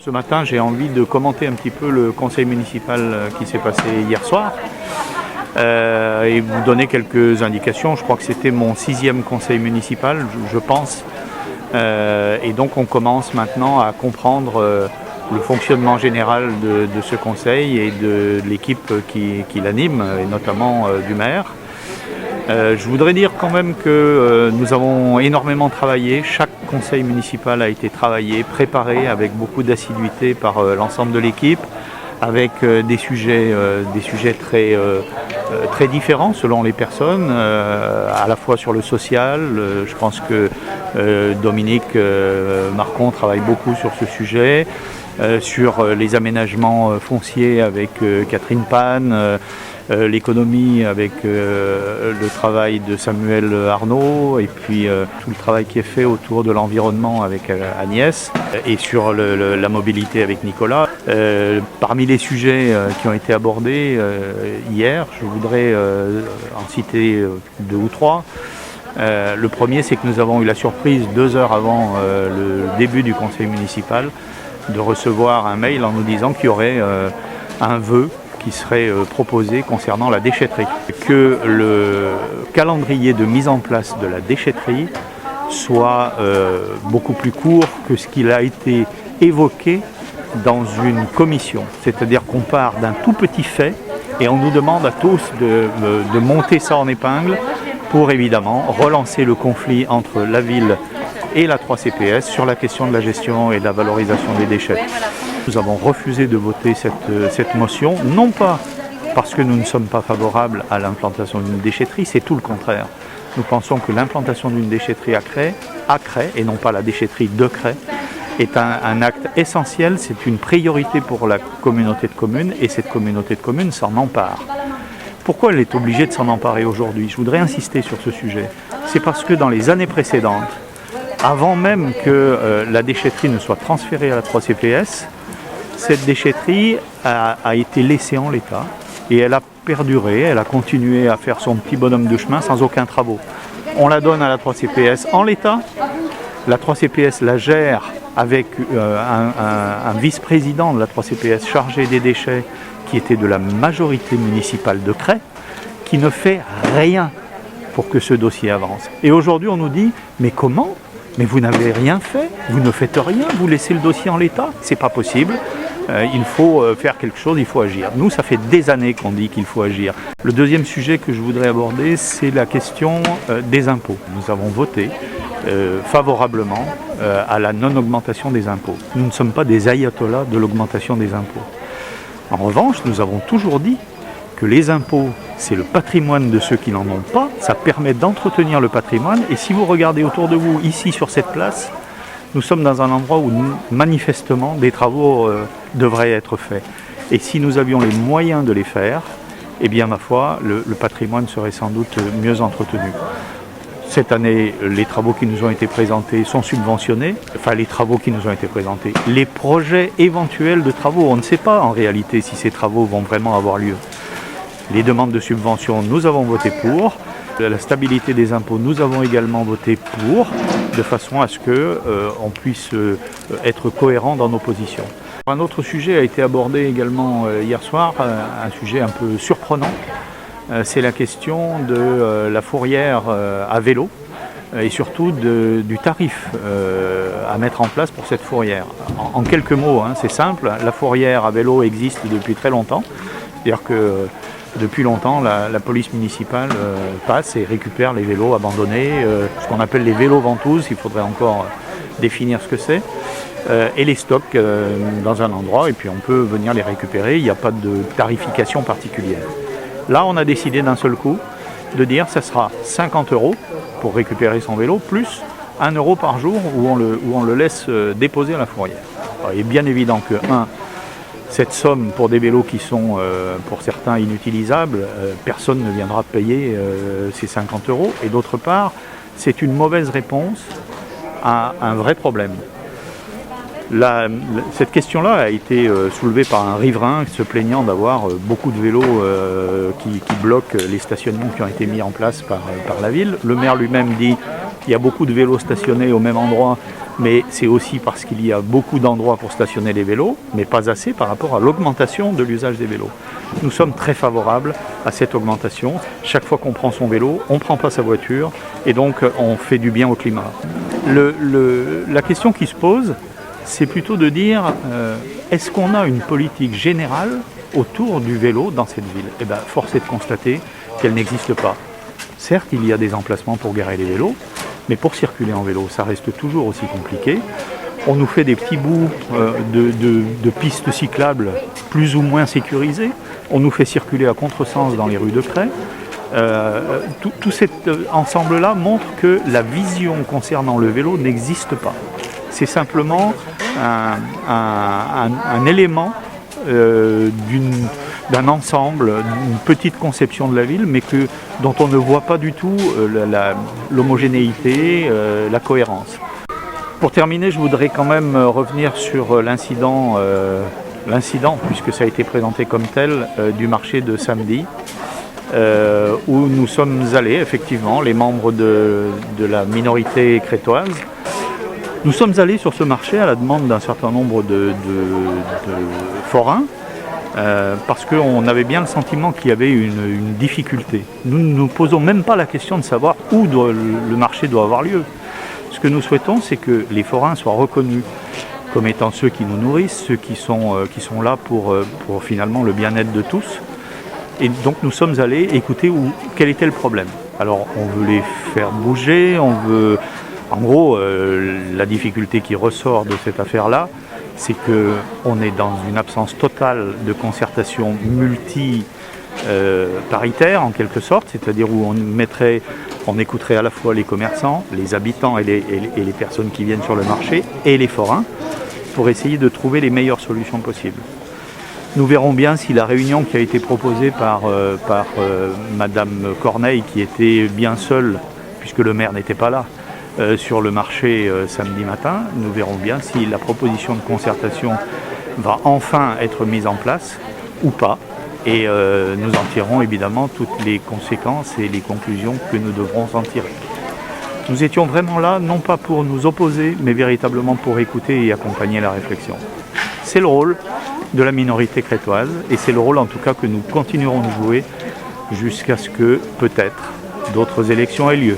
Ce matin, j'ai envie de commenter un petit peu le conseil municipal qui s'est passé hier soir et vous donner quelques indications. Je crois que c'était mon 6e conseil municipal, je pense. Et donc on commence maintenant à comprendre le fonctionnement général de ce conseil et de l'équipe qui l'anime, et notamment du maire. Je voudrais dire quand même que nous avons énormément travaillé. Chaque conseil municipal a été travaillé, préparé avec beaucoup d'assiduité par l'ensemble de l'équipe, avec des sujets très différents selon les personnes, à la fois sur le social. Je pense que Dominique Marcon travaille beaucoup sur ce sujet, sur les aménagements fonciers avec Catherine Pan, l'économie avec le travail de Samuel Arnaud et puis tout le travail qui est fait autour de l'environnement avec Agnès et sur la mobilité avec Nicolas. Parmi les sujets qui ont été abordés hier, je voudrais en citer 2 ou 3. Le premier, c'est que nous avons eu la surprise 2 heures avant le début du conseil municipal de recevoir un mail en nous disant qu'il y aurait un vœu qui serait proposé concernant la déchetterie. Que le calendrier de mise en place de la déchetterie soit beaucoup plus court que ce qu'il a été évoqué dans une commission. C'est-à-dire qu'on part d'un tout petit fait et on nous demande à tous de monter ça en épingle pour évidemment relancer le conflit entre la ville et la 3CPS sur la question de la gestion et de la valorisation des déchets. Nous avons refusé de voter cette motion, non pas parce que nous ne sommes pas favorables à l'implantation d'une déchetterie, c'est tout le contraire. Nous pensons que l'implantation d'une déchetterie à Cray, et non pas la déchetterie de Cray, est un acte essentiel, c'est une priorité pour la communauté de communes et cette communauté de communes s'en empare. Pourquoi elle est obligée de s'en emparer aujourd'hui? Je voudrais insister sur ce sujet. C'est parce que dans les années précédentes, avant même que la déchetterie ne soit transférée à la 3CPS, cette déchetterie a été laissée en l'état et elle a perduré, elle a continué à faire son petit bonhomme de chemin sans aucun travaux. On la donne à la 3CPS en l'état, la 3CPS la gère avec un vice-président de la 3CPS chargé des déchets qui était de la majorité municipale de Cray, qui ne fait rien pour que ce dossier avance. Et aujourd'hui on nous dit, mais comment ? Mais vous n'avez rien fait, vous ne faites rien, vous laissez le dossier en l'état, c'est pas possible. Il faut faire quelque chose, il faut agir. Nous, ça fait des années qu'on dit qu'il faut agir. Le deuxième sujet que je voudrais aborder, c'est la question des impôts. Nous avons voté favorablement à la non-augmentation des impôts. Nous ne sommes pas des ayatollahs de l'augmentation des impôts. En revanche, nous avons toujours dit que les impôts, c'est le patrimoine de ceux qui n'en ont pas, ça permet d'entretenir le patrimoine, et si vous regardez autour de vous, ici sur cette place, nous sommes dans un endroit où manifestement des travaux devraient être faits. Et si nous avions les moyens de les faire, eh bien ma foi, le patrimoine serait sans doute mieux entretenu. Cette année, les travaux qui nous ont été présentés sont subventionnés, enfin les travaux qui nous ont été présentés. Les projets éventuels de travaux, on ne sait pas en réalité si ces travaux vont vraiment avoir lieu. Les demandes de subvention, nous avons voté pour. La stabilité des impôts, nous avons également voté pour, de façon à ce qu'on puisse être cohérent dans nos positions. Un autre sujet a été abordé également hier soir, un sujet un peu surprenant. C'est la question de la fourrière à vélo et surtout du tarif à mettre en place pour cette fourrière. En quelques mots, c'est simple, la fourrière à vélo existe depuis très longtemps. C'est-à-dire que depuis longtemps, la police municipale passe et récupère les vélos abandonnés, ce qu'on appelle les vélos ventouses, il faudrait encore définir ce que c'est, et les stocks dans un endroit, et puis on peut venir les récupérer, il n'y a pas de tarification particulière. Là, on a décidé d'un seul coup de dire que ça sera 50 € pour récupérer son vélo, plus 1 € par jour où on le laisse déposer à la fourrière. Alors, il est bien évident que, cette somme pour des vélos qui sont pour certains inutilisables, personne ne viendra payer ces 50 €. Et d'autre part, c'est une mauvaise réponse à un vrai problème. Cette question-là a été soulevée par un riverain se plaignant d'avoir beaucoup de vélos qui bloquent les stationnements qui ont été mis en place par la ville. Le maire lui-même dit qu'il y a beaucoup de vélos stationnés au même endroit, mais c'est aussi parce qu'il y a beaucoup d'endroits pour stationner les vélos, mais pas assez par rapport à l'augmentation de l'usage des vélos. Nous sommes très favorables à cette augmentation. Chaque fois qu'on prend son vélo, on ne prend pas sa voiture et donc on fait du bien au climat. La question qui se pose, c'est plutôt de dire est-ce qu'on a une politique générale autour du vélo dans cette ville? Eh bien, force est de constater qu'elle n'existe pas. Certes, il y a des emplacements pour garer les vélos, mais pour circuler en vélo, ça reste toujours aussi compliqué. On nous fait des petits bouts de pistes cyclables plus ou moins sécurisées. On nous fait circuler à contresens dans les rues de Cray. Tout cet ensemble-là montre que la vision concernant le vélo n'existe pas. C'est simplement un élément d'un ensemble, d'une petite conception de la ville, mais dont on ne voit pas du tout l'homogénéité, la cohérence. Pour terminer, je voudrais quand même revenir sur l'incident, puisque ça a été présenté comme tel, du marché de samedi, où nous sommes allés, effectivement, les membres de la minorité crétoise. Nous sommes allés sur ce marché à la demande d'un certain nombre de forains, parce qu'on avait bien le sentiment qu'il y avait une difficulté. Nous ne nous posons même pas la question de savoir où le marché doit avoir lieu. Ce que nous souhaitons, c'est que les forains soient reconnus comme étant ceux qui nous nourrissent, ceux qui sont là pour finalement le bien-être de tous. Et donc nous sommes allés écouter quel était le problème. Alors on veut les faire bouger, en gros, la difficulté qui ressort de cette affaire-là, c'est qu'on est dans une absence totale de concertation multi-paritaire, en quelque sorte, c'est-à-dire où on écouterait à la fois les commerçants, les habitants et les personnes qui viennent sur le marché, et les forains, pour essayer de trouver les meilleures solutions possibles. Nous verrons bien si la réunion qui a été proposée par Madame Corneille, qui était bien seule, puisque le maire n'était pas là, sur le marché samedi matin, nous verrons bien si la proposition de concertation va enfin être mise en place ou pas. Et nous en tirerons évidemment toutes les conséquences et les conclusions que nous devrons en tirer. Nous étions vraiment là, non pas pour nous opposer, mais véritablement pour écouter et accompagner la réflexion. C'est le rôle de la minorité crétoise, et c'est le rôle en tout cas que nous continuerons de jouer jusqu'à ce que peut-être d'autres élections aient lieu.